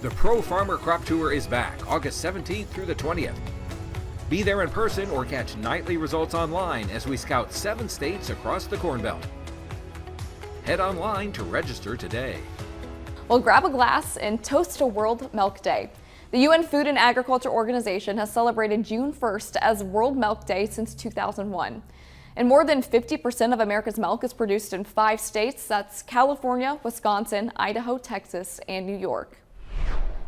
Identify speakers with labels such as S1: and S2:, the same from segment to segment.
S1: The Pro Farmer Crop Tour is back August 17th through the 20th. Be there in person or catch nightly results online as we scout 7 states across the Corn Belt. Head online to register today.
S2: Well, grab a glass and toast to World Milk Day. The UN Food and Agriculture Organization has celebrated June 1st as World Milk Day since 2001. And more than 50% of America's milk is produced in 5 states. That's California, Wisconsin, Idaho, Texas, and New York.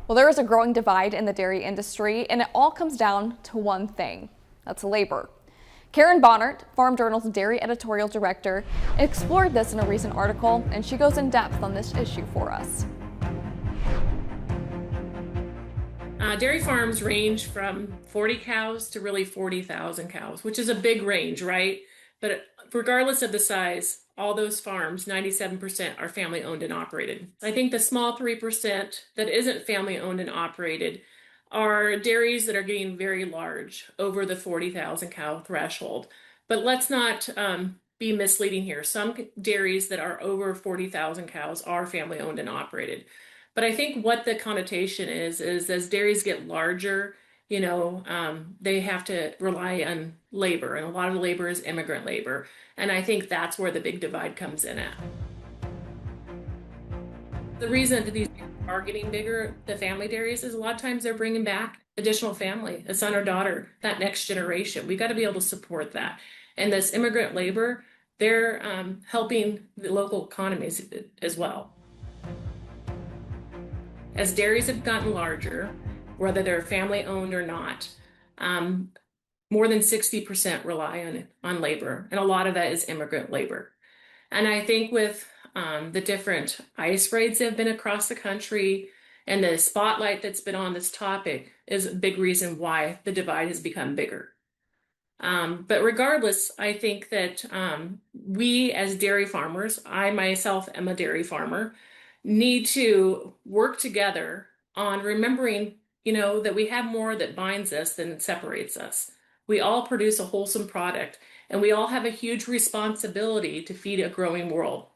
S2: Well, there is a growing divide in the dairy industry, and it all comes down to one thing. That's labor. Karen Bohnert, Farm Journal's dairy editorial director, explored this in a recent article, and she goes in depth on this issue for us.
S3: Dairy farms range from 40 cows to really 40,000 cows, which is a big range, right? But regardless of the size, all those farms, 97% are family owned and operated. I think the small 3% that isn't family owned and operated are dairies that are getting very large, over the 40,000 cow threshold. But let's not be misleading here. Some dairies that are over 40,000 cows are family owned and operated. But I think what the connotation is as dairies get larger, they have to rely on labor, and a lot of the labor is immigrant labor. And I think that's where the big divide comes in at. The reason that these are getting bigger, the family dairies, is a lot of times they're bringing back additional family, a son or daughter, that next generation. We got to be able to support that. And this immigrant labor, they're helping the local economies as well. As dairies have gotten larger, whether they're family owned or not, more than 60% rely on labor, and a lot of that is immigrant labor. And I think with the different ice raids that have been across the country and the spotlight that's been on this topic is a big reason why the divide has become bigger. But regardless, I think that we as dairy farmers, I myself am a dairy farmer, need to work together on remembering, that we have more that binds us than separates us. We all produce a wholesome product, and we all have a huge responsibility to feed a growing world.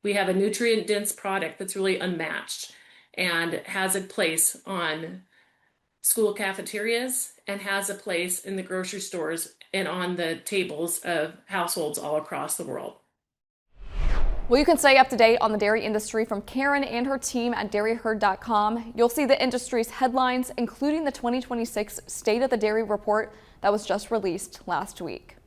S3: We have a nutrient-dense product that's really unmatched and has a place on school cafeterias and has a place in the grocery stores and on the tables of households all across the world.
S2: Well, you can stay up to date on the dairy industry from Karen and her team at dairyherd.com. You'll see the industry's headlines, including the 2026 State of the Dairy Report that was just released last week.